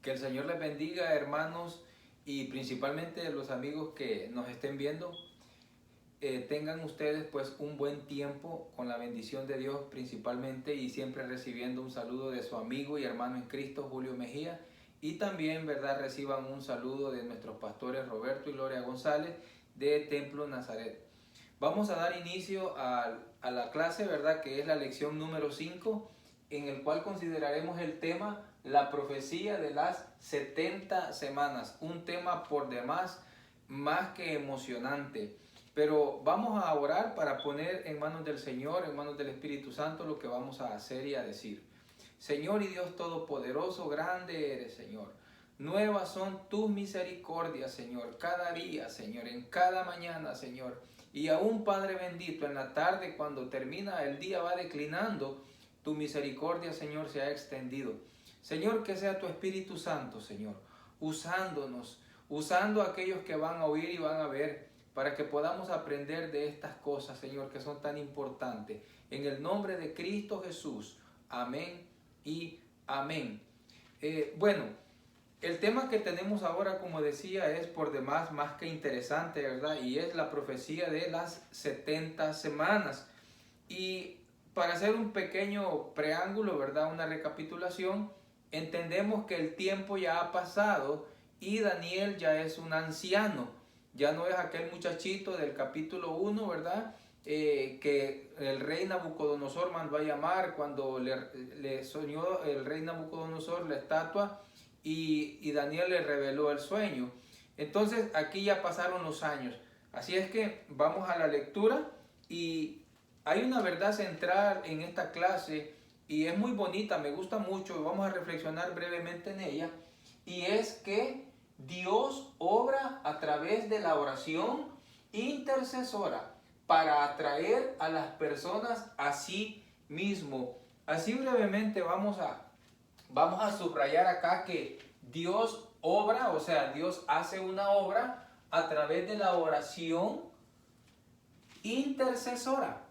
Que el Señor les bendiga, hermanos, y principalmente los amigos que nos estén viendo. Tengan ustedes pues un buen tiempo con la bendición de Dios principalmente, y siempre recibiendo un saludo de su amigo y hermano en Cristo, Julio Mejía. Y también, ¿verdad?, reciban un saludo de nuestros pastores Roberto y Gloria González de Templo Nazaret. Vamos a dar inicio a la clase, ¿verdad?, que es la lección número 5, en el cual consideraremos el tema la profecía de las 70 semanas. Un tema por demás más que emocionante. Pero vamos a orar para poner en manos del Señor, en manos del Espíritu Santo, lo que vamos a hacer y a decir. Señor y Dios Todopoderoso, grande eres, Señor. Nuevas son tus misericordias, Señor, cada día, Señor, en cada mañana, Señor. Y aún, Padre bendito, en la tarde, cuando termina el día, va declinando, tu misericordia, Señor, se ha extendido. Señor, que sea tu Espíritu Santo, Señor, usándonos, usando a aquellos que van a oír y van a ver, para que podamos aprender de estas cosas, Señor, que son tan importantes. En el nombre de Cristo Jesús. Amén y amén. Bueno, el tema que tenemos ahora, como decía, es por demás más que interesante, ¿verdad? Y es la profecía de las 70 semanas. Y para hacer un pequeño preámbulo, ¿verdad?, una recapitulación, entendemos que el tiempo ya ha pasado y Daniel ya es un anciano. Ya no es aquel muchachito del capítulo 1, ¿verdad?, que el rey Nabucodonosor mandó a llamar cuando le soñó el rey Nabucodonosor la estatua y Daniel le reveló el sueño. Entonces aquí ya pasaron los años. Así es que vamos a la lectura, y hay una verdad central en esta clase y es muy bonita, me gusta mucho, y vamos a reflexionar brevemente en ella, y es que Dios obra a través de la oración intercesora para atraer a las personas a sí mismo. Así brevemente vamos a subrayar acá que Dios obra, o sea, Dios hace una obra a través de la oración intercesora.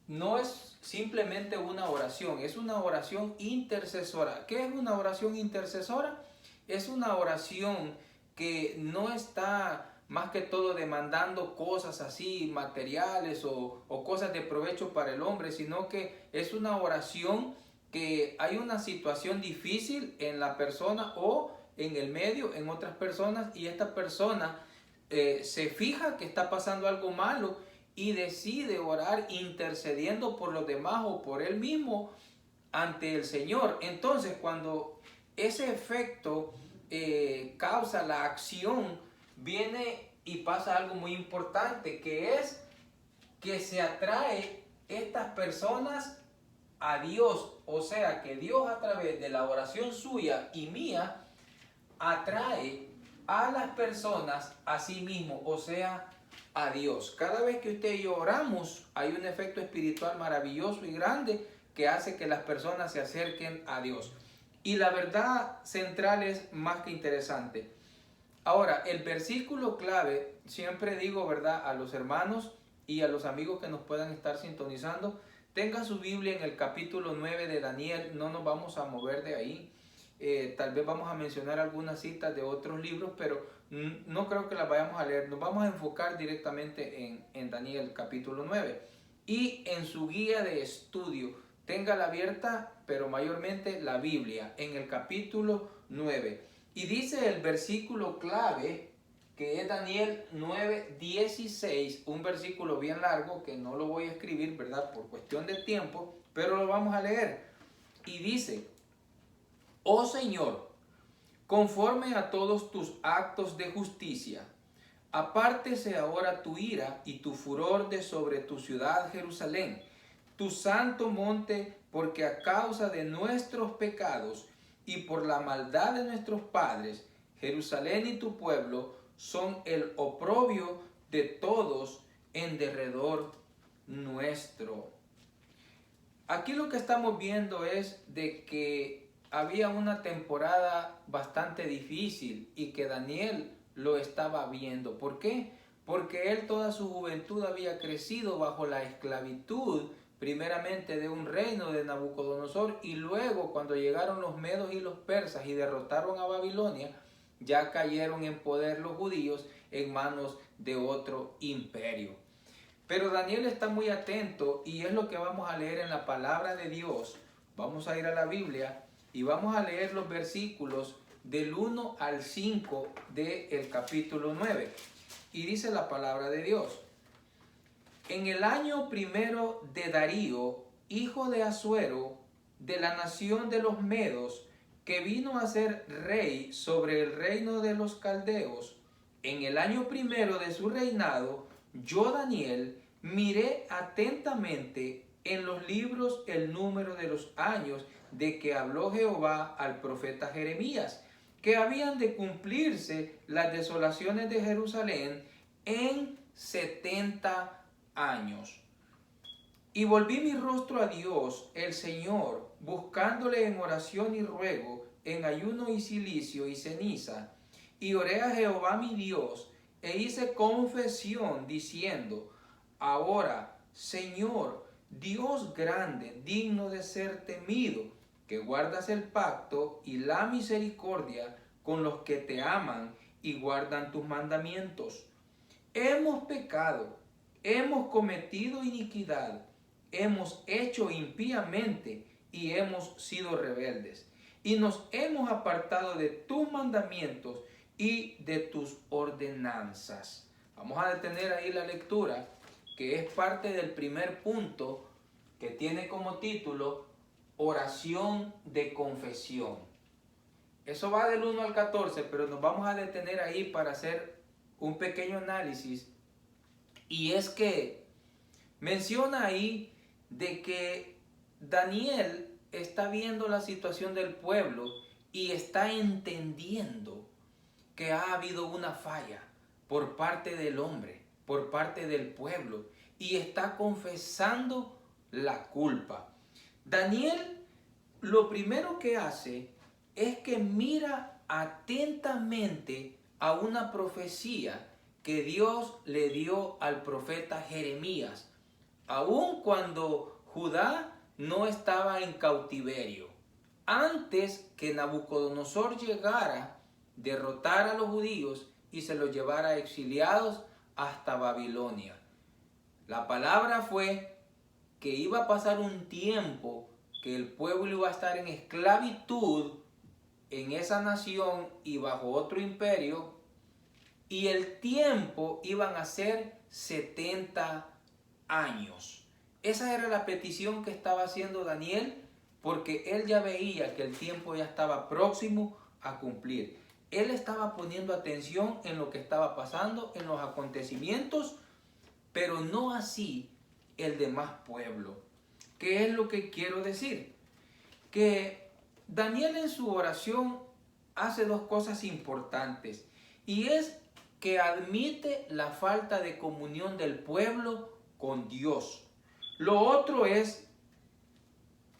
No es simplemente una oración, es una oración intercesora. ¿Qué es una oración intercesora? Es una oración que no está más que todo demandando cosas así materiales o cosas de provecho para el hombre, sino que es una oración que hay una situación difícil en la persona o en el medio, en otras personas, y esta persona se fija que está pasando algo malo y decide orar intercediendo por los demás o por él mismo ante el Señor. Entonces, cuando ese efecto causa la acción, viene y pasa algo muy importante, que es que se atrae estas personas a Dios. O sea, que Dios, a través de la oración suya y mía, atrae a las personas a sí mismo, o sea, a Dios. Cada vez que usted y yo oramos, hay un efecto espiritual maravilloso y grande que hace que las personas se acerquen a Dios. Y la verdad central es más que interesante. Ahora, el versículo clave, siempre digo, ¿verdad?, a los hermanos y a los amigos que nos puedan estar sintonizando, tengan su Biblia en el capítulo 9 de Daniel. No nos vamos a mover de ahí. Tal vez vamos a mencionar algunas citas de otros libros, pero no creo que las vayamos a leer. Nos vamos a enfocar directamente en Daniel capítulo 9. Y en su guía de estudio, téngala abierta, pero mayormente la Biblia, en el capítulo 9. Y dice el versículo clave, que es Daniel 9:16, un versículo bien largo que no lo voy a escribir, ¿verdad?, por cuestión de tiempo, pero lo vamos a leer. Y dice: Oh Señor, conforme a todos tus actos de justicia, apártese ahora tu ira y tu furor de sobre tu ciudad Jerusalén, tu santo monte, porque a causa de nuestros pecados y por la maldad de nuestros padres, Jerusalén y tu pueblo son el oprobio de todos en derredor nuestro. Aquí lo que estamos viendo es de que había una temporada bastante difícil y que Daniel lo estaba viendo. ¿Por qué? Porque él toda su juventud había crecido bajo la esclavitud primeramente de un reino de Nabucodonosor, y luego cuando llegaron los medos y los persas y derrotaron a Babilonia, ya cayeron en poder los judíos en manos de otro imperio. Pero Daniel está muy atento y es lo que vamos a leer en la palabra de Dios. Vamos a ir a la Biblia y vamos a leer los versículos del 1 al 5 del capítulo 9. Y dice la palabra de Dios: en el año primero de Darío, hijo de Asuero, de la nación de los Medos, que vino a ser rey sobre el reino de los caldeos, en el año primero de su reinado, yo, Daniel, miré atentamente en los libros el número de los años de que habló Jehová al profeta Jeremías, que habían de cumplirse las desolaciones de Jerusalén en 70 años. Y volví mi rostro a Dios, el Señor, buscándole en oración y ruego, en ayuno y cilicio y ceniza. Y oré a Jehová mi Dios, e hice confesión, diciendo: ahora, Señor, Dios grande, digno de ser temido, que guardas el pacto y la misericordia con los que te aman y guardan tus mandamientos. Hemos pecado, hemos cometido iniquidad, hemos hecho impíamente y hemos sido rebeldes, y nos hemos apartado de tus mandamientos y de tus ordenanzas. Vamos a detener ahí la lectura, que es parte del primer punto, que tiene como título oración de confesión. Eso va del 1 al 14, pero nos vamos a detener ahí para hacer un pequeño análisis. Y es que menciona ahí de que Daniel está viendo la situación del pueblo y está entendiendo que ha habido una falla por parte del hombre, por parte del pueblo, y está confesando la culpa. Daniel lo primero que hace es que mira atentamente a una profecía que Dios le dio al profeta Jeremías, aun cuando Judá no estaba en cautiverio. Antes que Nabucodonosor llegara, derrotar a los judíos y se los llevara exiliados hasta Babilonia. La palabra fue que iba a pasar un tiempo que el pueblo iba a estar en esclavitud en esa nación y bajo otro imperio, y el tiempo iban a ser 70 años. Esa era la petición que estaba haciendo Daniel, porque él ya veía que el tiempo ya estaba próximo a cumplir. Él estaba poniendo atención en lo que estaba pasando, en los acontecimientos, pero no así el demás pueblo. ¿Qué es lo que quiero decir? Que Daniel en su oración hace dos cosas importantes, y es que admite la falta de comunión del pueblo con Dios. Lo otro es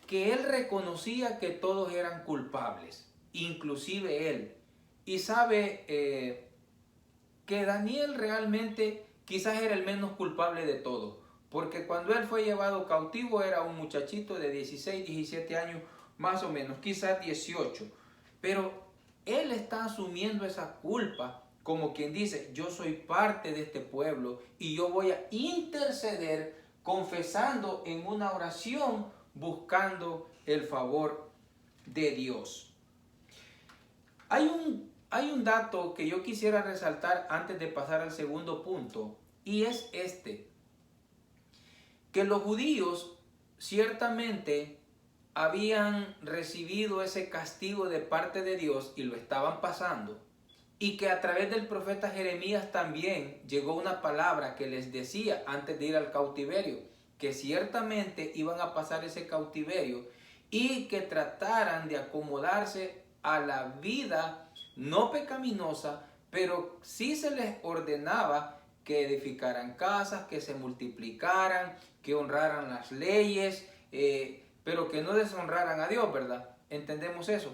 que él reconocía que todos eran culpables, inclusive él. Y sabe que Daniel realmente quizás era el menos culpable de todo, porque cuando él fue llevado cautivo era un muchachito de 16, 17 años más o menos, quizás 18. Pero él está asumiendo esa culpa como quien dice: yo soy parte de este pueblo y yo voy a interceder confesando en una oración, buscando el favor de Dios. Hay un dato que yo quisiera resaltar antes de pasar al segundo punto, y es este: que los judíos ciertamente habían recibido ese castigo de parte de Dios y lo estaban pasando, y que a través del profeta Jeremías también llegó una palabra que les decía antes de ir al cautiverio, que ciertamente iban a pasar ese cautiverio y que trataran de acomodarse a la vida no pecaminosa, pero sí se les ordenaba que edificaran casas, que se multiplicaran, que honraran las leyes, pero que no deshonraran a Dios, ¿verdad? Entendemos eso.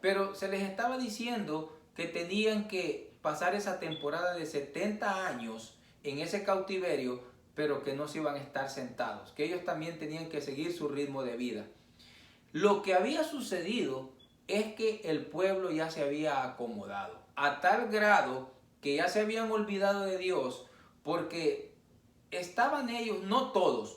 Pero se les estaba diciendo que tenían que pasar esa temporada de 70 años en ese cautiverio pero que no se iban a estar sentados, que ellos también tenían que seguir su ritmo de vida. Lo que había sucedido es que el pueblo ya se había acomodado, a tal grado que ya se habían olvidado de Dios, porque estaban ellos, no todos,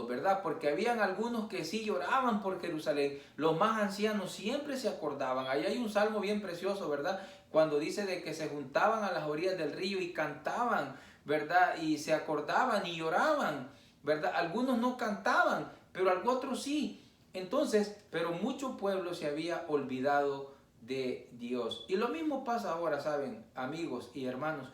¿verdad? Porque habían algunos que sí lloraban por Jerusalén. Los más ancianos siempre se acordaban. Ahí hay un salmo bien precioso, ¿verdad? Cuando dice de que se juntaban a las orillas del río y cantaban, ¿verdad? Y se acordaban y lloraban, ¿verdad? Algunos no cantaban, pero otros sí. Entonces, pero mucho pueblo se había olvidado de Dios. Y lo mismo pasa ahora, ¿saben? Amigos y hermanos,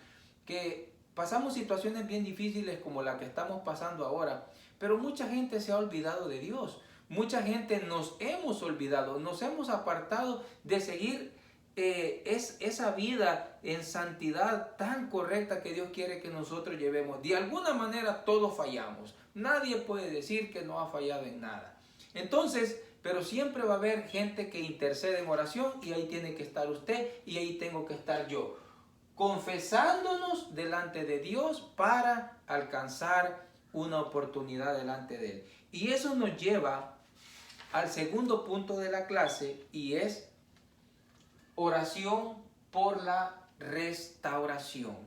que pasamos situaciones bien difíciles como la que estamos pasando ahora, pero mucha gente se ha olvidado de Dios. Mucha gente nos hemos olvidado, nos hemos apartado de seguir esa vida en santidad tan correcta que Dios quiere que nosotros llevemos. De alguna manera todos fallamos. Nadie puede decir que no ha fallado en nada. Entonces, pero siempre va a haber gente que intercede en oración y ahí tiene que estar usted y ahí tengo que estar yo, confesándonos delante de Dios para alcanzar una oportunidad delante de Él. Y eso nos lleva al segundo punto de la clase, y es oración por la restauración.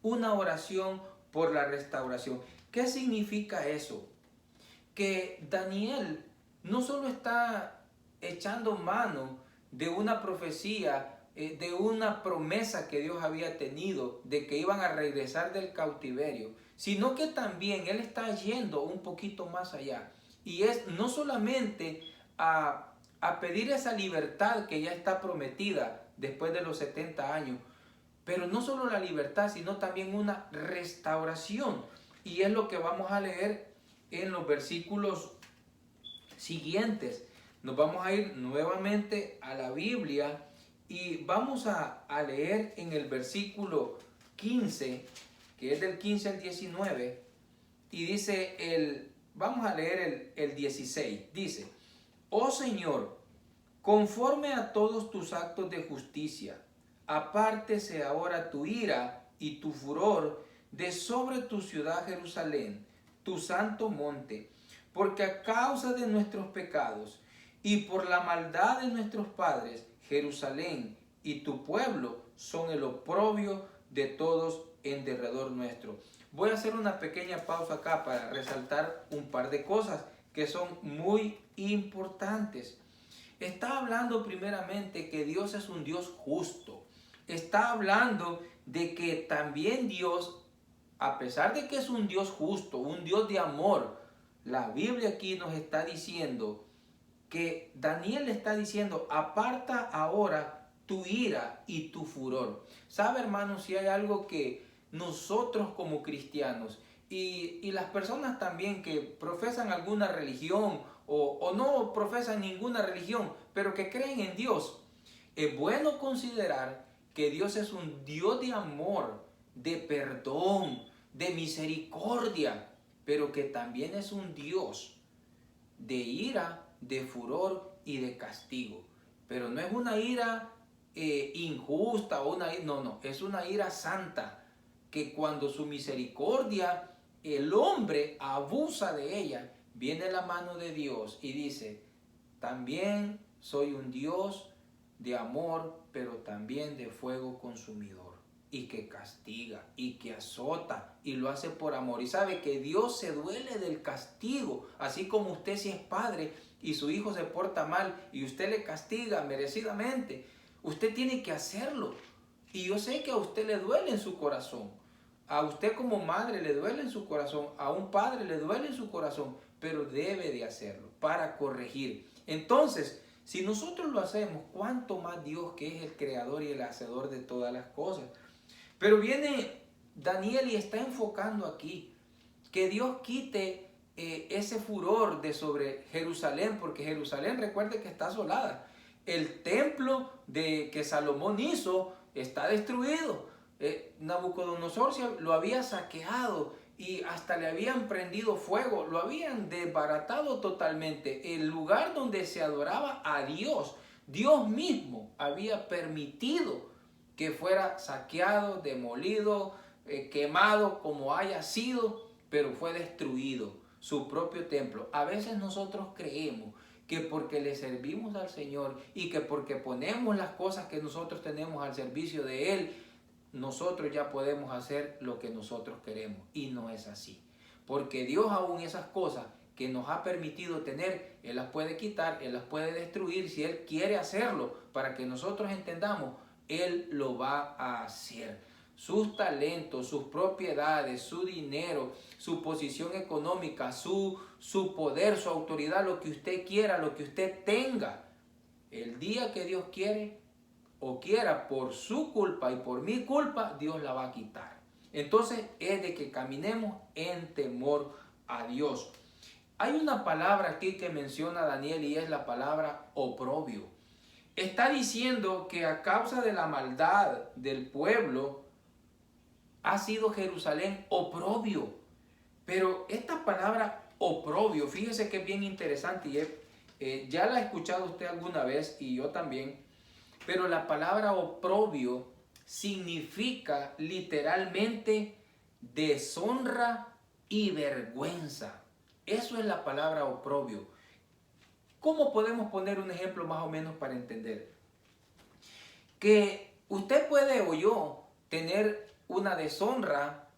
Una oración por la restauración. ¿Qué significa eso? Que Daniel no solo está echando mano de una profecía, de una promesa que Dios había tenido de que iban a regresar del cautiverio, sino que también él está yendo un poquito más allá. Y es no solamente a pedir esa libertad que ya está prometida después de los 70 años, pero no solo la libertad, sino también una restauración. Y es lo que vamos a leer en los versículos siguientes. Nos vamos a ir nuevamente a la Biblia y vamos a leer en el versículo 15, que es del 15 al 19, y dice vamos a leer el 16, dice: Oh Señor, conforme a todos tus actos de justicia, apártese ahora tu ira y tu furor de sobre tu ciudad Jerusalén, tu santo monte, porque a causa de nuestros pecados y por la maldad de nuestros padres, Jerusalén y tu pueblo son el oprobio de todos en derredor nuestro. Voy a hacer una pequeña pausa acá para resaltar un par de cosas que son muy importantes. Está hablando primeramente que Dios es un Dios justo. Está hablando de que también Dios, a pesar de que es un Dios justo, un Dios de amor, la Biblia aquí nos está diciendo que Daniel le está diciendo: aparta ahora tu ira y tu furor. ¿Sabe, hermanos? Si hay algo que nosotros como cristianos y las personas también que profesan alguna religión o no profesan ninguna religión, pero que creen en Dios, es bueno considerar que Dios es un Dios de amor, de perdón, de misericordia, pero que también es un Dios de ira, de furor y de castigo. Pero no es una ira injusta o no, es una ira santa, que cuando su misericordia el hombre abusa de ella, viene la mano de Dios y dice: también soy un Dios de amor, pero también de fuego consumidor, y que castiga y que azota y lo hace por amor. Y sabe que Dios se duele del castigo, así como usted, si es padre y su hijo se porta mal y usted le castiga merecidamente, usted tiene que hacerlo. Y yo sé que a usted le duele en su corazón, a usted como madre le duele en su corazón, a un padre le duele en su corazón, pero debe de hacerlo para corregir. Entonces, si nosotros lo hacemos, ¿cuánto más Dios, que es el creador y el hacedor de todas las cosas? Pero viene Daniel y está enfocando aquí que Dios quite ese furor de sobre Jerusalén, porque Jerusalén, recuerde que está asolada. El templo que Salomón hizo está destruido. Nabucodonosor lo había saqueado y hasta le habían prendido fuego, lo habían desbaratado totalmente. El lugar donde se adoraba a Dios, Dios mismo había permitido que fuera saqueado, demolido, quemado, como haya sido, pero fue destruido su propio templo. A veces nosotros creemos que porque le servimos al Señor y que porque ponemos las cosas que nosotros tenemos al servicio de Él, nosotros ya podemos hacer lo que nosotros queremos. Y no es así. Porque Dios aún esas cosas que nos ha permitido tener, Él las puede quitar, Él las puede destruir. Si Él quiere hacerlo para que nosotros entendamos, Él lo va a hacer. Sus talentos, sus propiedades, su dinero, su posición económica, su poder, su autoridad, lo que usted quiera, lo que usted tenga. El día que Dios quiere o quiera por su culpa y por mi culpa, Dios la va a quitar. Entonces es de que caminemos en temor a Dios. Hay una palabra aquí que menciona Daniel y es la palabra oprobio. Está diciendo que a causa de la maldad del pueblo ha sido Jerusalén oprobio. Pero esta palabra oprobio, fíjese que es bien interesante y ya la ha escuchado usted alguna vez y yo también. Pero la palabra oprobio significa literalmente deshonra y vergüenza. Eso es la palabra oprobio. ¿Cómo podemos poner un ejemplo más o menos para entender? Que usted puede o yo tener una deshonra,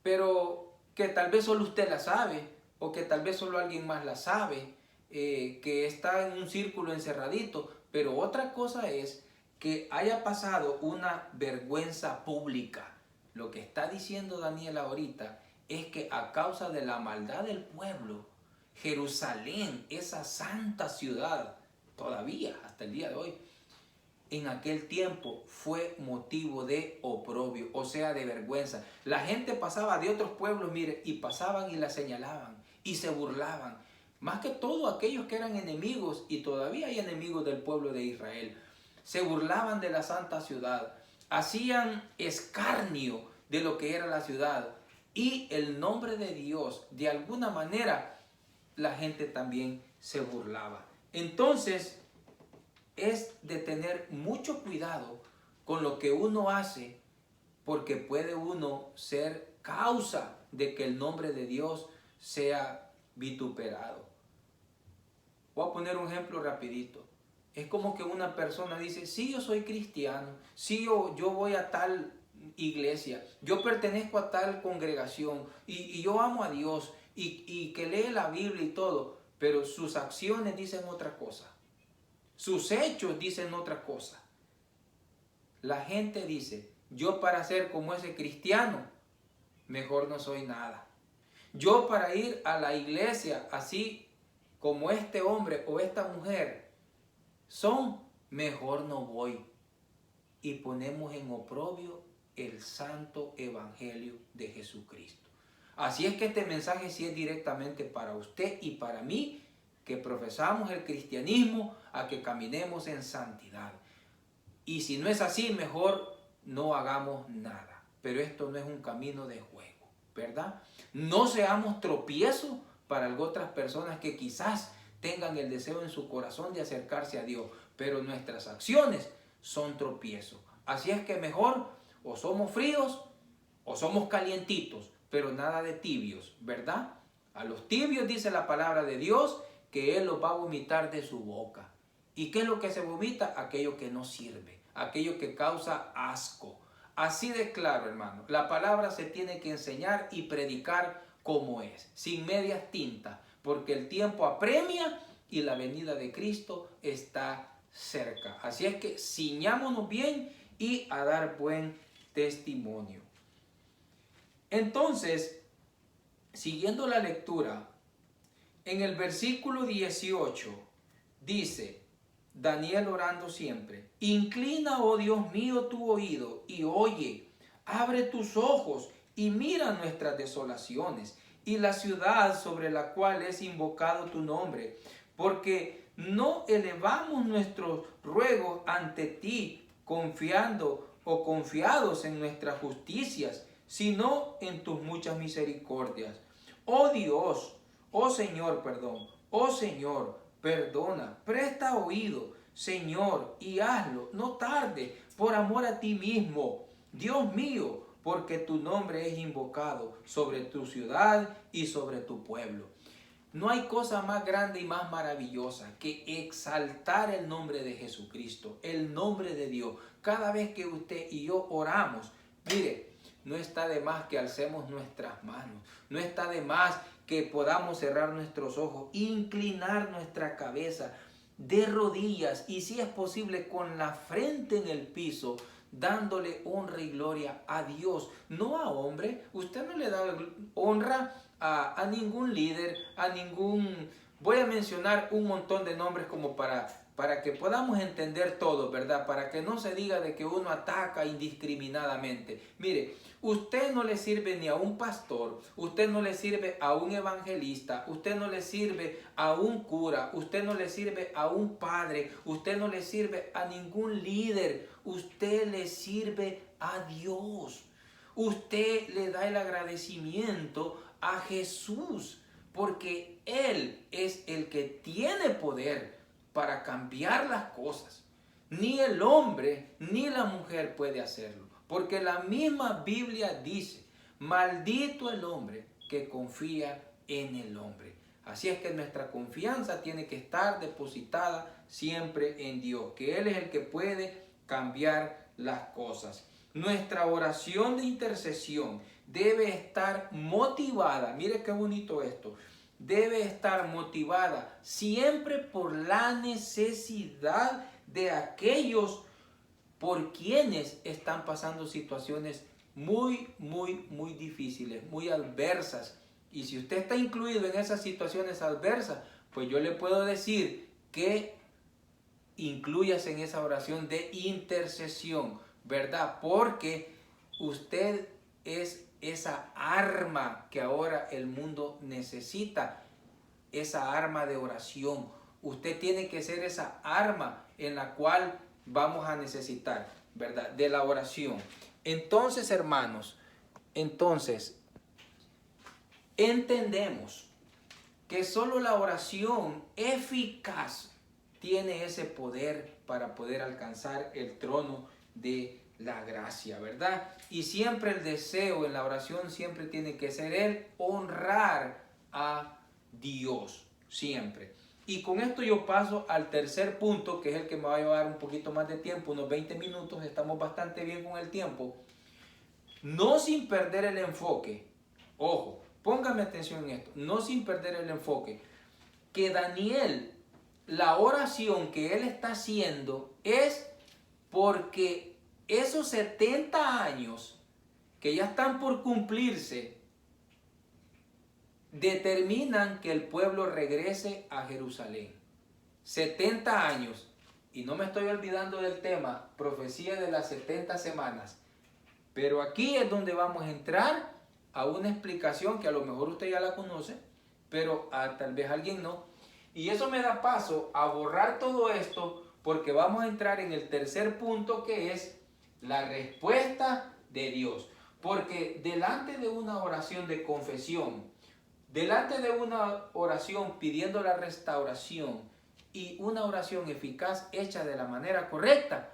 pero que tal vez solo usted la sabe, o que tal vez solo alguien más la sabe, que está en un círculo encerradito, pero otra cosa es que haya pasado una vergüenza pública. Lo que está diciendo Daniel ahorita es que a causa de la maldad del pueblo, Jerusalén, esa santa ciudad, todavía hasta el día de hoy, en aquel tiempo fue motivo de oprobio, o sea, de vergüenza. La gente pasaba de otros pueblos, mire, y pasaban y la señalaban y se burlaban. Más que todo aquellos que eran enemigos, y todavía hay enemigos del pueblo de Israel, se burlaban de la santa ciudad, hacían escarnio de lo que era la ciudad, y el nombre de Dios, de alguna manera, la gente también se burlaba. Entonces, es de tener mucho cuidado con lo que uno hace, porque puede uno ser causa de que el nombre de Dios sea vituperado. Voy a poner un ejemplo rapidito. Es como que una persona dice, sí, yo soy cristiano, sí, yo voy a tal iglesia, yo pertenezco a tal congregación y yo amo a Dios y que lee la Biblia y todo, pero sus acciones dicen otra cosa. Sus hechos dicen otra cosa. La gente dice, yo para ser como ese cristiano, mejor no soy nada. Yo para ir a la iglesia así como este hombre o esta mujer son, mejor no voy. Y ponemos en oprobio el santo evangelio de Jesucristo. Así es que este mensaje sí es directamente para usted y para mí, que profesamos el cristianismo, a que caminemos en santidad. Y si no es así, mejor no hagamos nada. Pero esto no es un camino de juego, ¿verdad? No seamos tropiezo para otras personas que quizás tengan el deseo en su corazón de acercarse a Dios, pero nuestras acciones son tropiezos. Así es que mejor o somos fríos o somos calientitos, pero nada de tibios, ¿verdad? A los tibios dice la palabra de Dios que Él los va a vomitar de su boca. ¿Y qué es lo que se vomita? Aquello que no sirve, aquello que causa asco. Así de claro, hermano, la palabra se tiene que enseñar y predicar como es, sin medias tintas, porque el tiempo apremia y la venida de Cristo está cerca. Así es que ciñámonos bien y a dar buen testimonio. Entonces, siguiendo la lectura, en el versículo 18 dice, Daniel orando siempre, inclina, oh Dios mío, tu oído y oye, abre tus ojos y mira nuestras desolaciones y la ciudad sobre la cual es invocado tu nombre, porque no elevamos nuestros ruegos ante ti confiando o confiados en nuestras justicias, sino en tus muchas misericordias. Oh Dios, oh Señor, perdona, presta oído, Señor, y hazlo, no tarde, por amor a ti mismo. Dios mío, porque tu nombre es invocado sobre tu ciudad y sobre tu pueblo. No hay cosa más grande y más maravillosa que exaltar el nombre de Jesucristo, el nombre de Dios. Cada vez que usted y yo oramos, mire, no está de más que alcemos nuestras manos, no está de más que podamos cerrar nuestros ojos, inclinar nuestra cabeza de rodillas y si es posible con la frente en el piso, dándole honra y gloria a Dios, no a hombre. Usted no le da honra a ningún líder, a ningún... Voy a mencionar un montón de nombres como para que podamos entender todo, ¿verdad? Para que no se diga de que uno ataca indiscriminadamente. Mire, usted no le sirve ni a un pastor, usted no le sirve a un evangelista, usted no le sirve a un cura, usted no le sirve a un padre, usted no le sirve a ningún líder, usted le sirve a Dios. Usted le da el agradecimiento a Jesús, porque Él es el que tiene poder para cambiar las cosas. Ni el hombre ni la mujer puede hacerlo, porque la misma Biblia dice, maldito el hombre que confía en el hombre. Así es que nuestra confianza tiene que estar depositada siempre en Dios, que Él es el que puede cambiar las cosas. Nuestra oración de intercesión debe estar motivada, mire qué bonito esto, debe estar motivada siempre por la necesidad de aquellos por quienes están pasando situaciones muy difíciles, muy adversas. Y si usted está incluido en esas situaciones adversas, pues yo le puedo decir que incluyas en esa oración de intercesión, ¿verdad? Porque usted es esa arma que ahora el mundo necesita, esa arma de oración. Usted tiene que ser esa arma en la cual vamos a necesitar, ¿verdad? De la oración. Entonces, hermanos, entendemos que solo la oración eficaz tiene ese poder para poder alcanzar el trono de la gracia, ¿verdad? Y siempre el deseo en la oración siempre tiene que ser el honrar a Dios, siempre. Y con esto yo paso al tercer punto, que es el que me va a llevar un poquito más de tiempo, unos 20 minutos, estamos bastante bien con el tiempo. No sin perder el enfoque, ojo, póngame atención en esto, no sin perder el enfoque, que Daniel, la oración que él está haciendo es porque esos 70 años que ya están por cumplirse determinan que el pueblo regrese a Jerusalén. 70 años. Y no me estoy olvidando del tema, profecía de las 70 semanas. Pero aquí es donde vamos a entrar a una explicación que a lo mejor usted ya la conoce, pero tal vez alguien no. Y eso me da paso a borrar todo esto porque vamos a entrar en el tercer punto, que es la respuesta de Dios. Porque delante de una oración de confesión, delante de una oración pidiendo la restauración y una oración eficaz hecha de la manera correcta,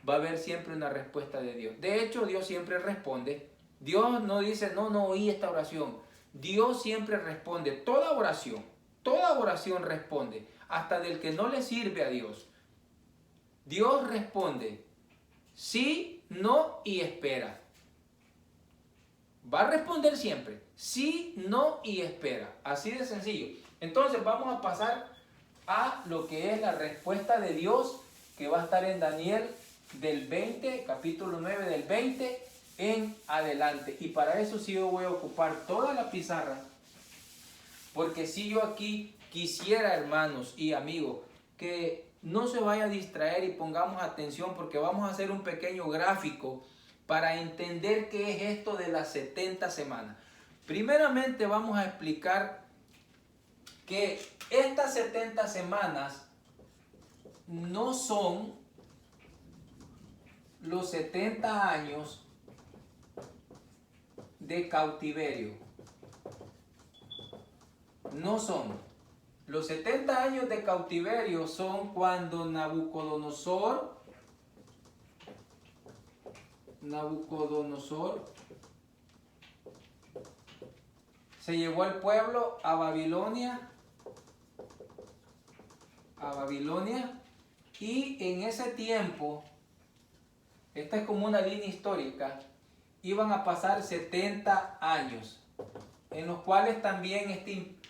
va a haber siempre una respuesta de Dios. De hecho, Dios siempre responde. Dios no dice, no oí esta oración. Dios siempre responde. Toda oración responde, hasta del que no le sirve a Dios. Dios responde sí, no y espera. Va a responder siempre sí, no y espera. Así de sencillo. Entonces vamos a pasar a lo que es la respuesta de Dios, que va a estar en Daniel del 20, capítulo 9 del 20 en adelante. Y para eso sí yo voy a ocupar toda la pizarra, porque si yo aquí quisiera, hermanos y amigos, que no se vaya a distraer y pongamos atención, porque vamos a hacer un pequeño gráfico para entender qué es esto de las 70 semanas. Primeramente vamos a explicar que estas 70 semanas no son los 70 años de cautiverio. No son. Los 70 años de cautiverio son cuando Nabucodonosor se llevó el pueblo a Babilonia, y en ese tiempo, esta es como una línea histórica, iban a pasar 70 años, en los cuales también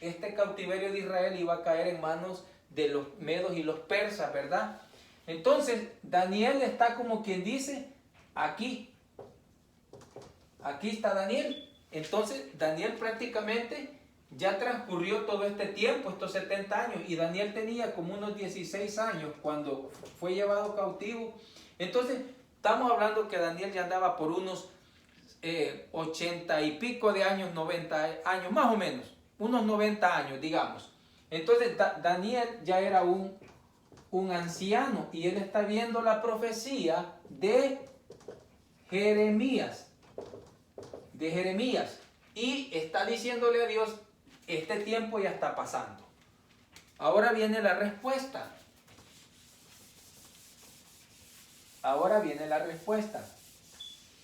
este cautiverio de Israel iba a caer en manos de los medos y los persas, ¿verdad? Entonces, Daniel está como quien dice, aquí está Daniel. Entonces, Daniel prácticamente ya transcurrió todo este tiempo, estos 70 años, y Daniel tenía como unos 16 años cuando fue llevado cautivo. Entonces, estamos hablando que Daniel ya andaba por unos 80 y pico de años, 90 años, más o menos, unos 90 años, digamos. Entonces, Daniel ya era un anciano y él está viendo la profecía de Jeremías. Y está diciéndole a Dios, este tiempo ya está pasando. Ahora viene la respuesta.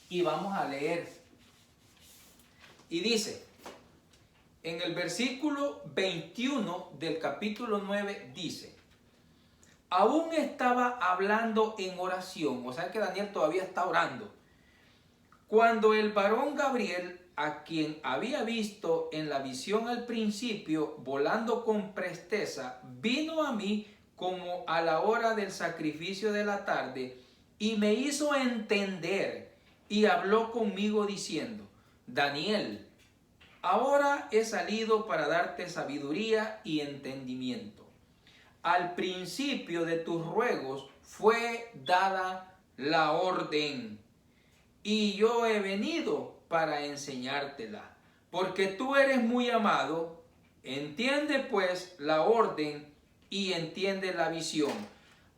Y vamos a leer. Y dice, en el versículo 21 del capítulo 9 dice, aún estaba hablando en oración, o sea que Daniel todavía está orando, cuando el varón Gabriel, a quien había visto en la visión al principio, volando con presteza, vino a mí como a la hora del sacrificio de la tarde, y me hizo entender, y habló conmigo diciendo, Daniel, ahora he salido para darte sabiduría y entendimiento. Al principio de tus ruegos fue dada la orden, y yo he venido para enseñártela, porque tú eres muy amado. Entiende pues la orden y entiende la visión.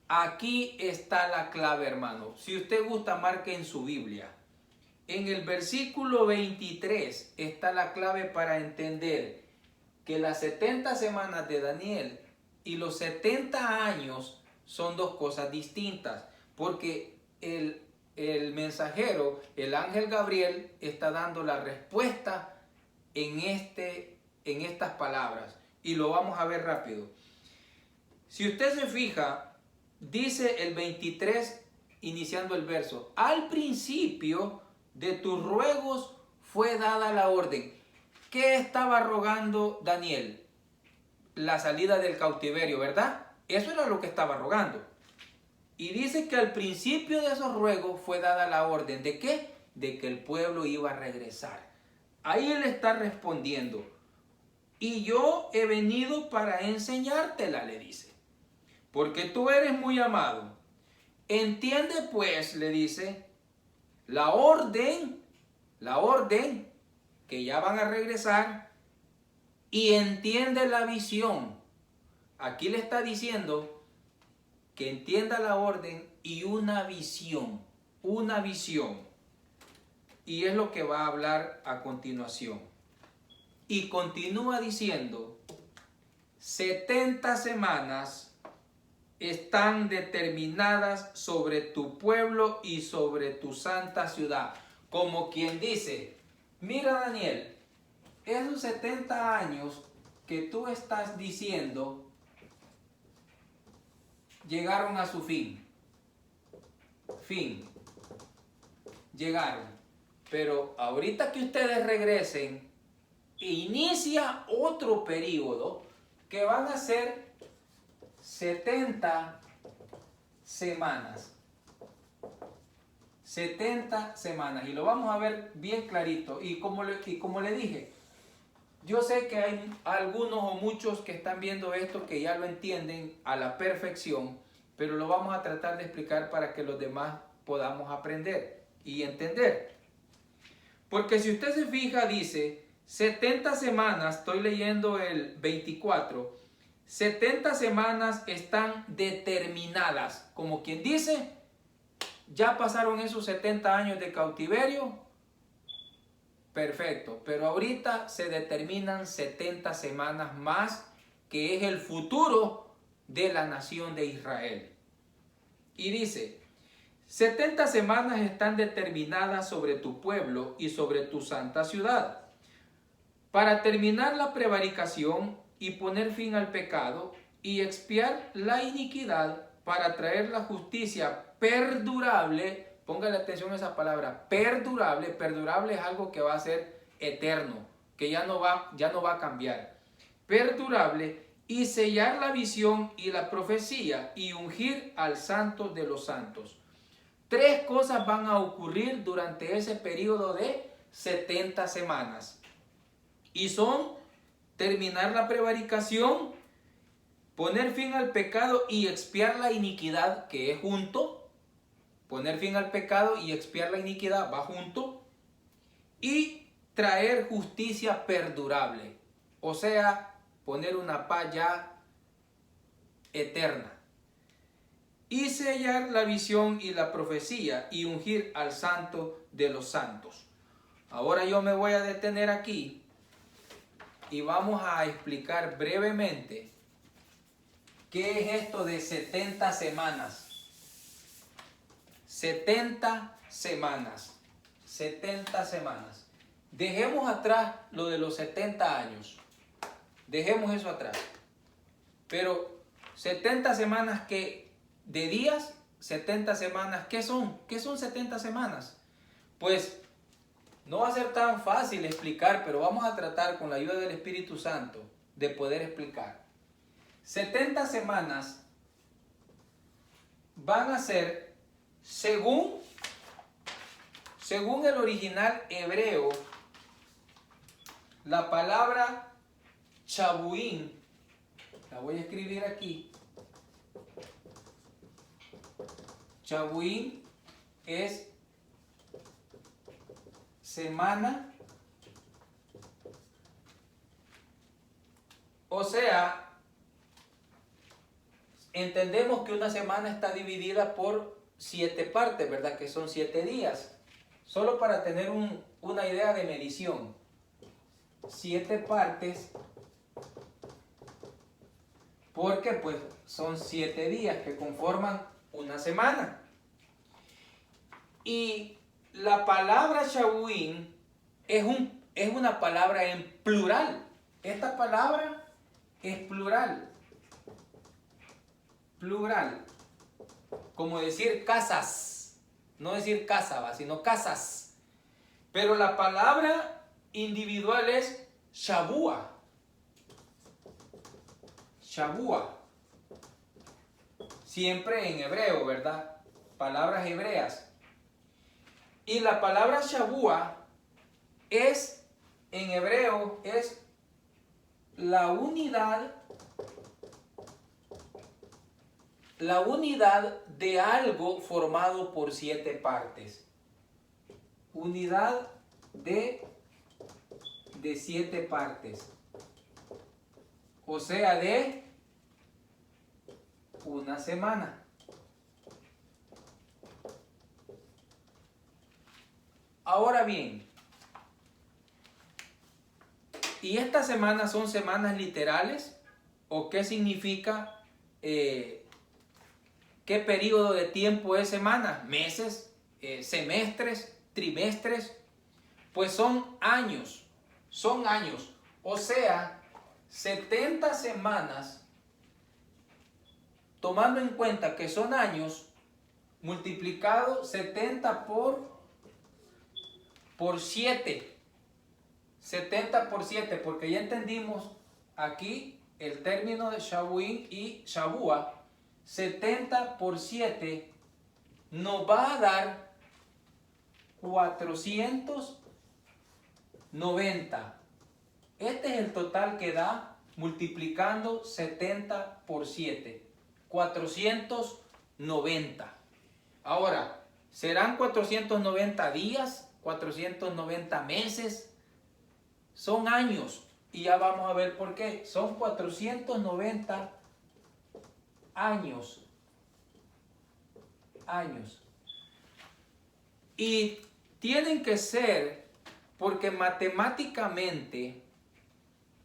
Aquí está la clave, hermano. Si usted gusta, marque en su Biblia. En el versículo 23 está la clave para entender que las 70 semanas de Daniel y los 70 años son dos cosas distintas, porque el mensajero, el ángel Gabriel, está dando la respuesta en estas palabras, y lo vamos a ver rápido. Si usted se fija, dice el 23, iniciando el verso, al principio de tus ruegos fue dada la orden. ¿Qué estaba rogando Daniel? La salida del cautiverio, ¿verdad? Eso era lo que estaba rogando. Y dice que al principio de esos ruegos fue dada la orden. ¿De qué? De que el pueblo iba a regresar. Ahí él está respondiendo. Y yo he venido para enseñártela, le dice. Porque tú eres muy amado. Entiende pues, le dice, la orden, que ya van a regresar, y entiende la visión. Aquí le está diciendo que entienda la orden y una visión. Y es lo que va a hablar a continuación. Y continúa diciendo, 70 semanas están determinadas sobre tu pueblo y sobre tu santa ciudad. Como quien dice, mira Daniel, esos 70 años que tú estás diciendo llegaron a su fin. Llegaron. Pero ahorita que ustedes regresen, inicia otro periodo que van a ser 70 semanas. 70 semanas. Y lo vamos a ver bien clarito. Y como le dije, yo sé que hay algunos o muchos que están viendo esto que ya lo entienden a la perfección, pero lo vamos a tratar de explicar para que los demás podamos aprender y entender. Porque si usted se fija, dice 70 semanas, estoy leyendo el 24, 70 semanas están determinadas. Como quien dice, ya pasaron esos 70 años de cautiverio. Perfecto, pero ahorita se determinan 70 semanas más, que es el futuro de la nación de Israel. Y dice, 70 semanas están determinadas sobre tu pueblo y sobre tu santa ciudad, para terminar la prevaricación y poner fin al pecado y expiar la iniquidad para traer la justicia perdurable. Póngale atención a esa palabra, perdurable. Perdurable es algo que va a ser eterno, que ya no va a cambiar. Perdurable, y sellar la visión y la profecía y ungir al santo de los santos. 3 cosas van a ocurrir durante ese periodo de 70 semanas. Y son terminar la prevaricación, poner fin al pecado y expiar la iniquidad, que es junto. Poner fin al pecado y expiar la iniquidad va junto. Y traer justicia perdurable. O sea, poner una paz ya eterna. Y sellar la visión y la profecía y ungir al santo de los santos. Ahora yo me voy a detener aquí y vamos a explicar brevemente qué es esto de 70 semanas. 70 semanas. 70 semanas. Dejemos atrás lo de los 70 años. Dejemos eso atrás. Pero 70 semanas de días, 70 semanas, ¿qué son? ¿Qué son 70 semanas? Pues no va a ser tan fácil explicar, pero vamos a tratar con la ayuda del Espíritu Santo de poder explicar. 70 semanas van a ser, según el original hebreo, la palabra Shavuín, la voy a escribir aquí. Shavuín es semana, o sea, entendemos que una semana está dividida por 7 partes, ¿verdad? Que son 7 días. Solo para tener una idea de medición. 7 partes, porque pues son 7 días que conforman una semana. Y la palabra Shavuín es una palabra en plural. Esta palabra es plural. Plural. Como decir casas. No decir casa, sino casas. Pero la palabra individual es Shavua. Shavua. Siempre en hebreo, ¿verdad? Palabras hebreas. Y la palabra Shavua es, en hebreo, es la unidad de algo formado por 7 partes. Unidad de 7 partes. O sea, de una semana. Ahora bien, ¿y estas semanas son semanas literales? ¿O qué significa? ¿Qué periodo de tiempo es semana? ¿Meses? ¿Semestres? ¿Trimestres? Pues son años. Son años. O sea, 70 semanas, tomando en cuenta que son años, multiplicado 70 por 7. 70 por 7, porque ya entendimos aquí el término de Shavuín y Shavua. 70 por 7 nos va a dar 490. Este es el total que da multiplicando 70 por 7. 490. Ahora, ¿serán 490 días? 490 meses. Son años. Y ya vamos a ver por qué. Son 490 años. Y tienen que ser porque matemáticamente,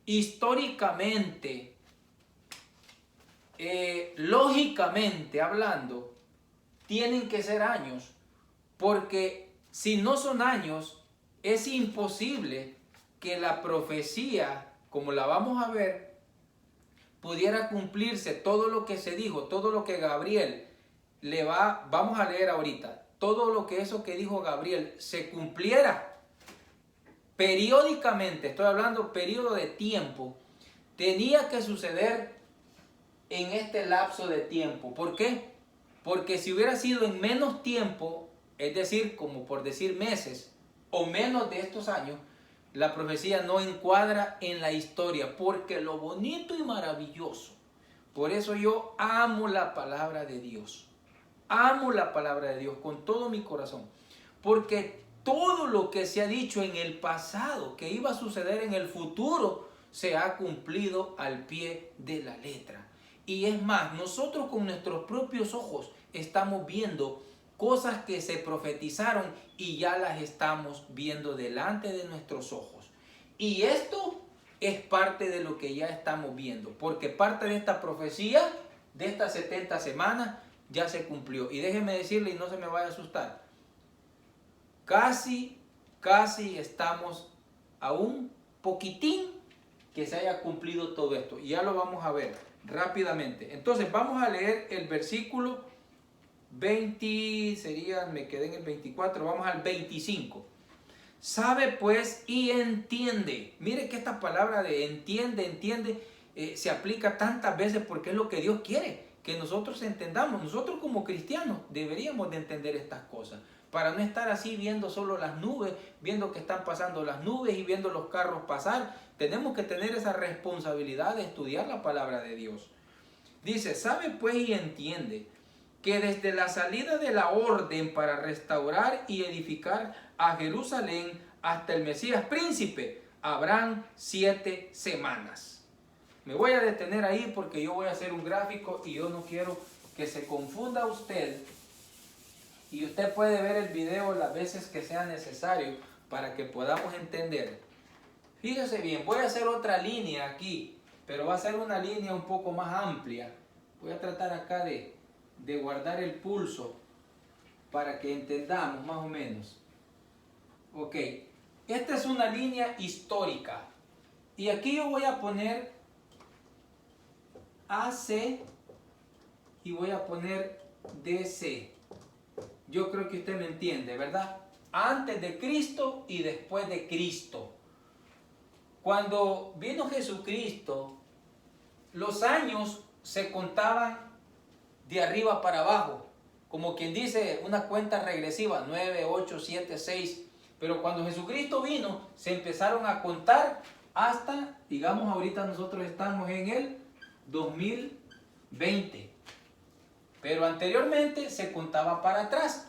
históricamente, lógicamente hablando, tienen que ser años. Porque si no son años, es imposible que la profecía, como la vamos a ver, pudiera cumplirse todo lo que se dijo, todo lo que Gabriel vamos a leer ahorita, todo lo que eso que dijo Gabriel se cumpliera periódicamente, estoy hablando periodo de tiempo, tenía que suceder en este lapso de tiempo. ¿Por qué? Porque si hubiera sido en menos tiempo, es decir, como por decir meses o menos de estos años, la profecía no encuadra en la historia, porque lo bonito y maravilloso, por eso yo amo la palabra de Dios, amo la palabra de Dios con todo mi corazón, porque todo lo que se ha dicho en el pasado, que iba a suceder en el futuro, se ha cumplido al pie de la letra. Y es más, nosotros con nuestros propios ojos estamos viendo cosas que se profetizaron y ya las estamos viendo delante de nuestros ojos. Y esto es parte de lo que ya estamos viendo, porque parte de esta profecía, de estas 70 semanas, ya se cumplió. Y déjeme decirle, y no se me vaya a asustar, casi estamos a un poquitín que se haya cumplido todo esto. Y ya lo vamos a ver rápidamente. Entonces vamos a leer el versículo 20, me quedé en el 24, vamos al 25. Sabe pues y entiende. Mire que esta palabra de entiende, se aplica tantas veces porque es lo que Dios quiere, que nosotros entendamos. Nosotros como cristianos deberíamos de entender estas cosas, para no estar así viendo solo las nubes, viendo que están pasando las nubes y viendo los carros pasar. Tenemos que tener esa responsabilidad de estudiar la palabra de Dios. Dice, sabe pues y entiende que desde la salida de la orden para restaurar y edificar a Jerusalén hasta el Mesías príncipe, habrán 7 semanas. Me voy a detener ahí porque yo voy a hacer un gráfico y yo no quiero que se confunda usted. Y usted puede ver el video las veces que sea necesario para que podamos entender. Fíjese bien, voy a hacer otra línea aquí, pero va a ser una línea un poco más amplia. Voy a tratar acá de guardar el pulso para que entendamos más o menos. Ok, esta es una línea histórica. Y aquí yo voy a poner AC y voy a poner DC. Yo creo que usted me entiende, ¿verdad? Antes de Cristo y después de Cristo. Cuando vino Jesucristo, los años se contaban de arriba para abajo, como quien dice una cuenta regresiva, 9, 8, 7, 6. Pero cuando Jesucristo vino, se empezaron a contar hasta, digamos, ahorita nosotros estamos en el 2020. Pero anteriormente se contaba para atrás.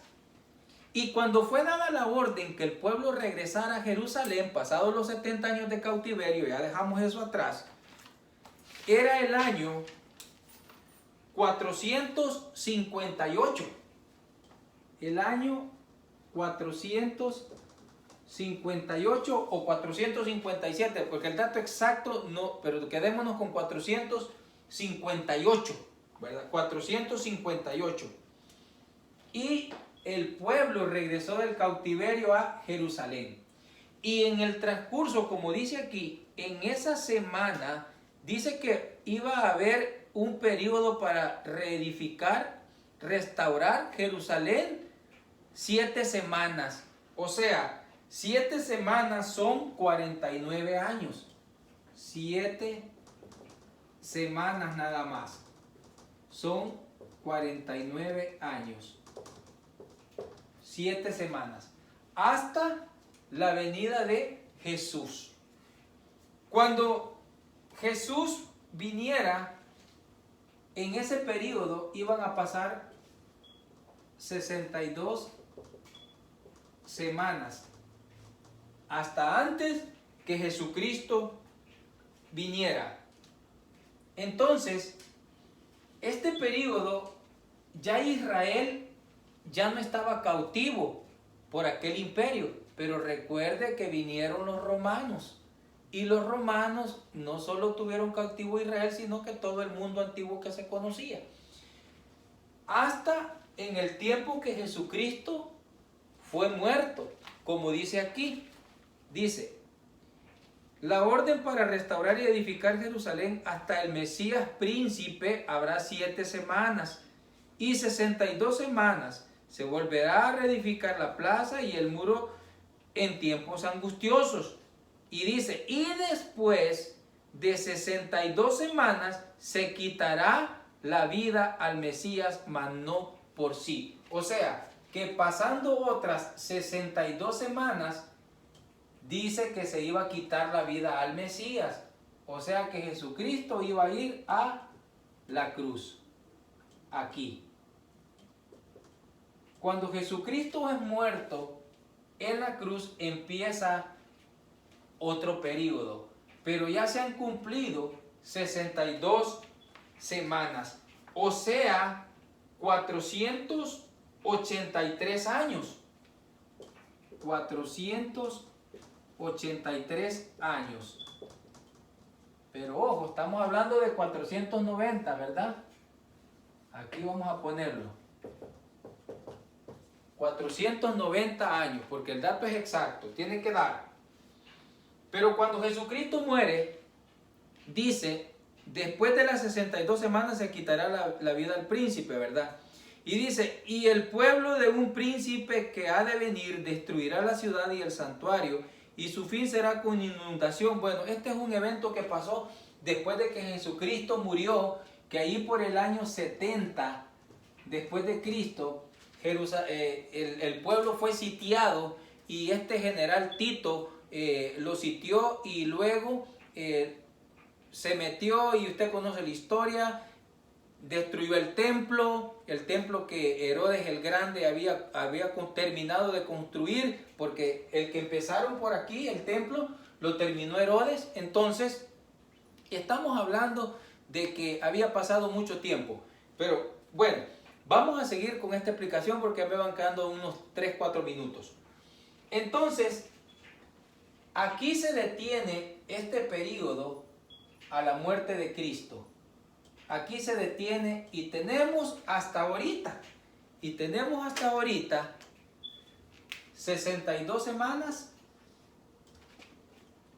Y cuando fue dada la orden que el pueblo regresara a Jerusalén, pasados los 70 años de cautiverio, ya dejamos eso atrás, era el año 458. El año 458 o 457, porque el dato exacto no, pero quedémonos con 458, ¿verdad? 458. Y el pueblo regresó del cautiverio a Jerusalén. Y en el transcurso, como dice aquí, en esa semana, dice que iba a haber un periodo para reedificar, restaurar Jerusalén, 7 semanas. O sea, 7 semanas son 49 años. 7 semanas nada más. Son 49 años. 7 semanas. Hasta la venida de Jesús. Cuando Jesús viniera, en ese periodo iban a pasar 62 semanas. Hasta antes que Jesucristo viniera. Entonces, este periodo, ya Israel ya no estaba cautivo por aquel imperio, pero recuerde que vinieron los romanos, y los romanos no solo tuvieron cautivo a Israel, sino que todo el mundo antiguo que se conocía. Hasta en el tiempo que Jesucristo fue muerto, como dice aquí, dice, La orden para restaurar y edificar Jerusalén hasta el Mesías príncipe habrá 7 semanas y 62 semanas. Se volverá a reedificar la plaza y el muro en tiempos angustiosos. Y dice, y después de 62 semanas se quitará la vida al Mesías, mas no por sí. O sea, que pasando otras 62 semanas, dice que se iba a quitar la vida al Mesías. O sea que Jesucristo iba a ir a la cruz. Aquí. Cuando Jesucristo es muerto en la cruz, empieza otro periodo. Pero ya se han cumplido 62 semanas. O sea, 483 años. 483 años. Pero ojo, estamos hablando de 490, ¿verdad? Aquí vamos a ponerlo. 490 años, porque el dato es exacto, tiene que dar. Pero cuando Jesucristo muere, dice, después de las 62 semanas se quitará la vida al príncipe, ¿verdad? Y dice, y el pueblo de un príncipe que ha de venir destruirá la ciudad y el santuario, y su fin será con inundación. Bueno, este es un evento que pasó después de que Jesucristo murió, que ahí por el año 70 después de Cristo, el pueblo fue sitiado y este general Tito lo sitió y luego se metió, y usted conoce la historia, destruyó el templo que Herodes el Grande había terminado de construir, porque el que empezaron por aquí, el templo, lo terminó Herodes. Entonces, estamos hablando de que había pasado mucho tiempo. Pero bueno, vamos a seguir con esta explicación porque me van quedando unos 3-4 minutos. Entonces, aquí se detiene este periodo a la muerte de Cristo. Aquí se detiene y tenemos hasta ahorita. 62 semanas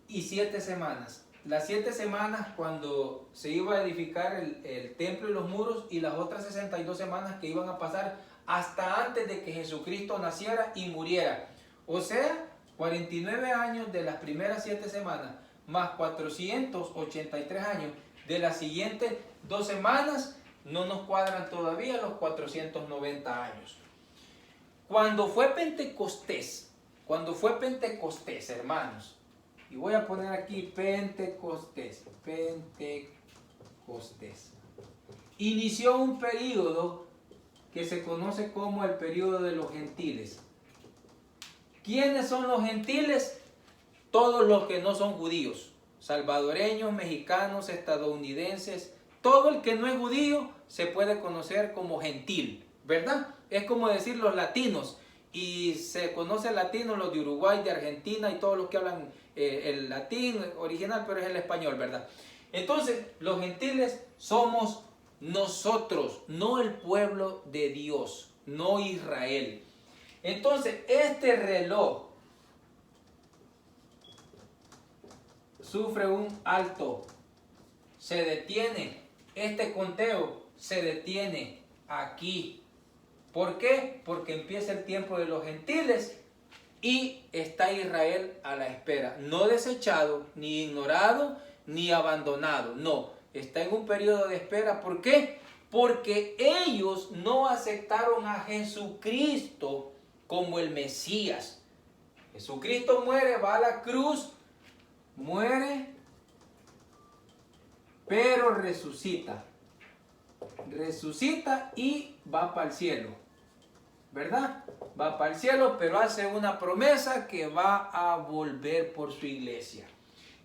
y 7 semanas. Las 7 semanas cuando se iba a edificar el templo y los muros, y las otras 62 semanas que iban a pasar hasta antes de que Jesucristo naciera y muriera. O sea, 49 años de las primeras 7 semanas, más 483 años de las siguientes 2 semanas, no nos cuadran todavía los 490 años. Cuando fue Pentecostés, hermanos, y voy a poner aquí Pentecostés, inició un periodo que se conoce como el periodo de los gentiles. ¿Quiénes son los gentiles? Todos los que no son judíos, salvadoreños, mexicanos, estadounidenses, todo el que no es judío se puede conocer como gentil, ¿verdad? Es como decir los latinos, y se conoce latinos los de Uruguay, de Argentina y todos los que hablan el latín original, pero es el español, ¿verdad? Entonces, los gentiles somos nosotros, no el pueblo de Dios, no Israel. Entonces, este reloj sufre un alto, se detiene, este conteo se detiene aquí. ¿Por qué? Porque empieza el tiempo de los gentiles y está Israel a la espera, no desechado, ni ignorado, ni abandonado, no, está en un periodo de espera. ¿Por qué? Porque ellos no aceptaron a Jesucristo como el Mesías. Jesucristo muere, va a la cruz, muere, pero resucita y va para el cielo, ¿verdad? Va para el cielo, pero hace una promesa que va a volver por su iglesia.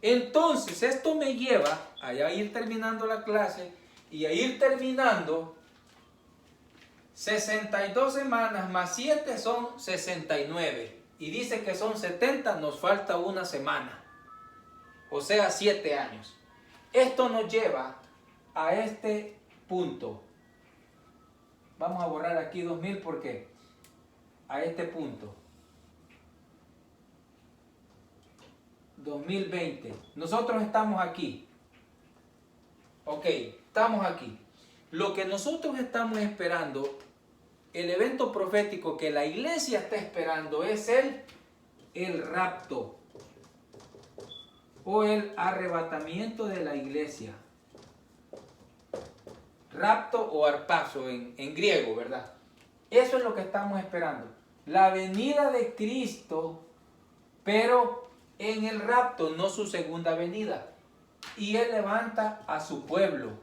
Entonces, esto me lleva a ir terminando la clase y a ir terminando 62 semanas más 7 son 69. Y dice que son 70, nos falta una semana. O sea, 7 años. Esto nos lleva a este punto. Vamos a borrar aquí 2000 porque a este punto. 2020. Nosotros estamos aquí. Ok, estamos aquí. Lo que nosotros estamos esperando, el evento profético que la iglesia está esperando es el rapto o el arrebatamiento de la iglesia. Rapto o arpazo en griego, ¿verdad? Eso es lo que estamos esperando. La venida de Cristo, pero en el rapto, no su segunda venida. Y Él levanta a su pueblo.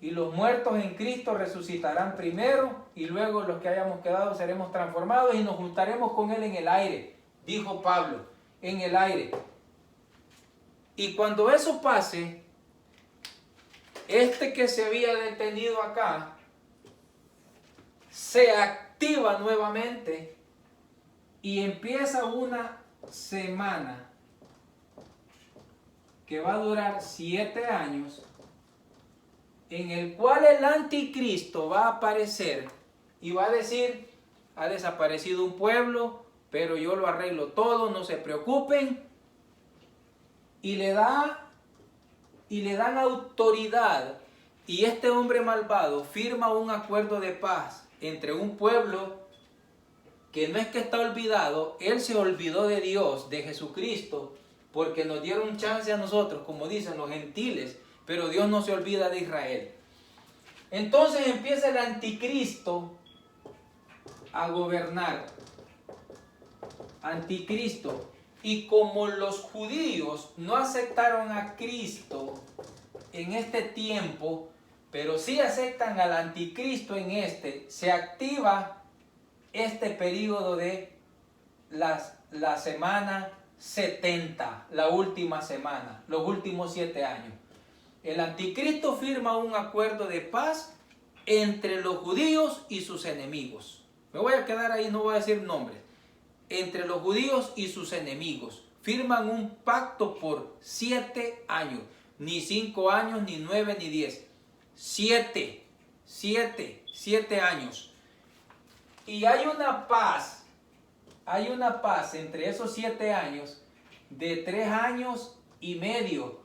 Y los muertos en Cristo resucitarán primero y luego los que hayamos quedado seremos transformados y nos juntaremos con Él en el aire, dijo Pablo, en el aire. Y cuando eso pase, este que se había detenido acá se activa nuevamente y empieza una semana que va a durar 7 años, en el cual el anticristo va a aparecer y va a decir: ha desaparecido un pueblo, pero yo lo arreglo todo, no se preocupen. Y le dan autoridad, y este hombre malvado firma un acuerdo de paz entre un pueblo que no es que está olvidado, él se olvidó de Dios, de Jesucristo, porque nos dieron chance a nosotros, como dicen los gentiles, pero Dios no se olvida de Israel. Entonces empieza el anticristo a gobernar. Anticristo. Y como los judíos no aceptaron a Cristo en este tiempo, pero sí aceptan al anticristo en este, se activa este periodo de la semana 70, la última semana, los últimos 7 años. El anticristo firma un acuerdo de paz entre los judíos y sus enemigos. Me voy a quedar ahí, no voy a decir nombres. Entre los judíos y sus enemigos. Firman un pacto por 7 años. Ni 5 años, ni 9, ni 10. 7 años. Y hay una paz entre esos 7 años de 3 años y medio.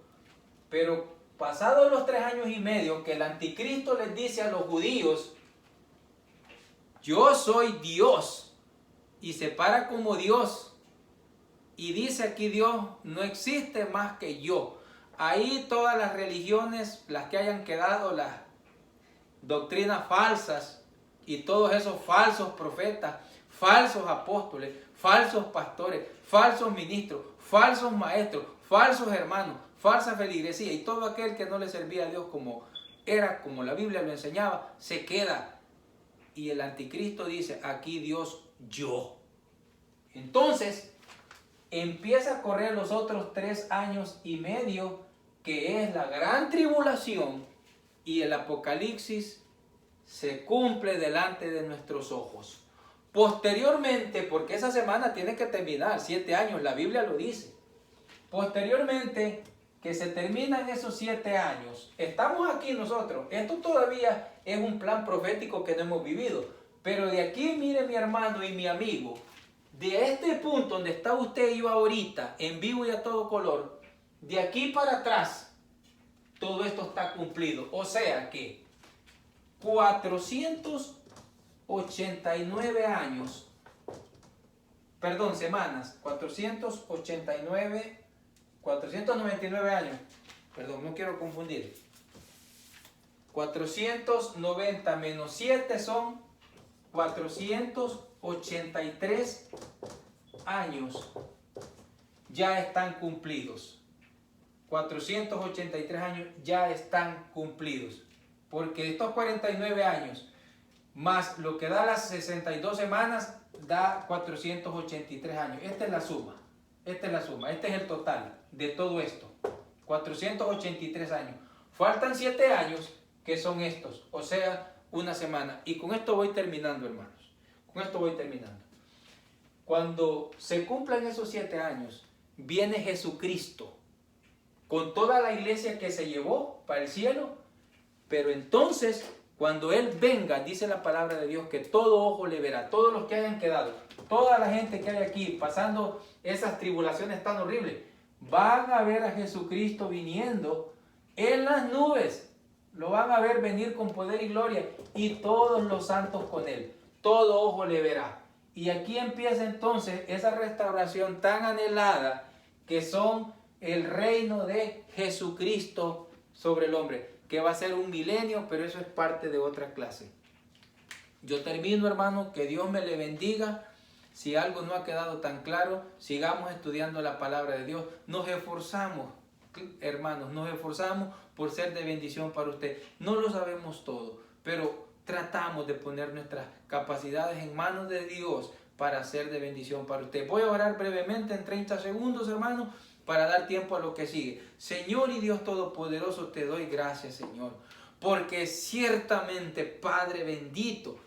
Pero pasados los 3 años y medio, que el anticristo les dice a los judíos: yo soy Dios, y se para como Dios, y dice aquí Dios: no existe más que yo. Ahí todas las religiones, las que hayan quedado, las doctrinas falsas, y todos esos falsos profetas, falsos apóstoles, falsos pastores, falsos ministros, falsos maestros, falsos hermanos, falsa feligresía, y todo aquel que no le servía a Dios como la Biblia lo enseñaba, se queda. Y el anticristo dice: aquí Dios, yo. Entonces empieza a correr los otros 3 años y medio, que es la gran tribulación, y el Apocalipsis se cumple delante de nuestros ojos. Posteriormente, porque esa semana tiene que terminar, 7 años, la Biblia lo dice. Posteriormente, que se terminan esos 7 años, estamos aquí nosotros. Esto todavía es un plan profético que no hemos vivido. Pero de aquí, mire mi hermano y mi amigo, de este punto donde está usted y yo ahorita, en vivo y a todo color, de aquí para atrás, todo esto está cumplido. O sea que 489 años, perdón, semanas, 499 años, perdón, no quiero confundir. 490 menos 7 son 483 años ya están cumplidos. 483 años ya están cumplidos. Porque estos 49 años más lo que da las 62 semanas da 483 años. Esta es la suma. Este es el total de todo esto. 483 años. Faltan 7 años que son estos, o sea, una semana. Y con esto voy terminando, hermanos. Con esto voy terminando. Cuando se cumplan esos 7 años, viene Jesucristo con toda la iglesia que se llevó para el cielo. Pero entonces, cuando Él venga, dice la palabra de Dios, que todo ojo le verá, todos los que hayan quedado, toda la gente que hay aquí pasando esas tribulaciones tan horribles, van a ver a Jesucristo viniendo en las nubes. Lo van a ver venir con poder y gloria y todos los santos con él. Todo ojo le verá. Y aquí empieza entonces esa restauración tan anhelada que son el reino de Jesucristo sobre el hombre, que va a ser un milenio, pero eso es parte de otra clase. Yo termino, hermano, que Dios me le bendiga. Si algo no ha quedado tan claro, sigamos estudiando la palabra de Dios. Nos esforzamos, hermanos, nos esforzamos por ser de bendición para usted. No lo sabemos todo, pero tratamos de poner nuestras capacidades en manos de Dios para ser de bendición para usted. Voy a orar brevemente en 30 segundos, hermano, para dar tiempo a lo que sigue. Señor y Dios Todopoderoso, te doy gracias, Señor, porque ciertamente, Padre bendito,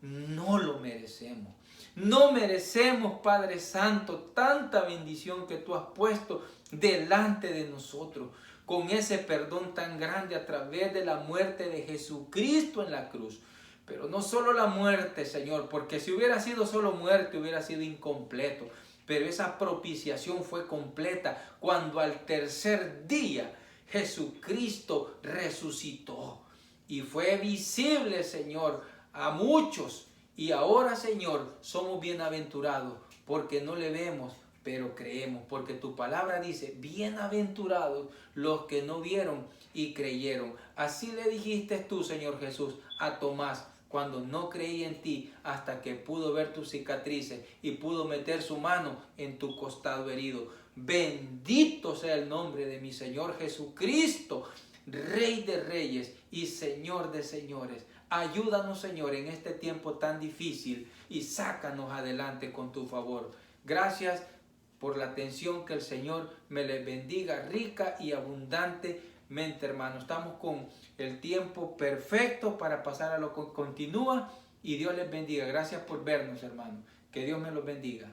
no lo merecemos. No merecemos, Padre Santo, tanta bendición que tú has puesto delante de nosotros, con ese perdón tan grande a través de la muerte de Jesucristo en la cruz. Pero no solo la muerte, Señor, porque si hubiera sido solo muerte, hubiera sido incompleto. Pero esa propiciación fue completa cuando al tercer día Jesucristo resucitó. Y fue visible, Señor, a muchos. Y ahora, Señor, somos bienaventurados porque no le vemos, pero creemos. Porque tu palabra dice, bienaventurados los que no vieron y creyeron. Así le dijiste tú, Señor Jesús, a Tomás, cuando no creía en ti, hasta que pudo ver tus cicatrices y pudo meter su mano en tu costado herido. Bendito sea el nombre de mi Señor Jesucristo, Rey de reyes y Señor de señores. Ayúdanos, Señor, en este tiempo tan difícil y sácanos adelante con tu favor. Gracias por la atención, que el Señor me les bendiga rica y abundantemente, hermano. Estamos con el tiempo perfecto para pasar a lo que continúa y Dios les bendiga. Gracias por vernos, hermano. Que Dios me los bendiga.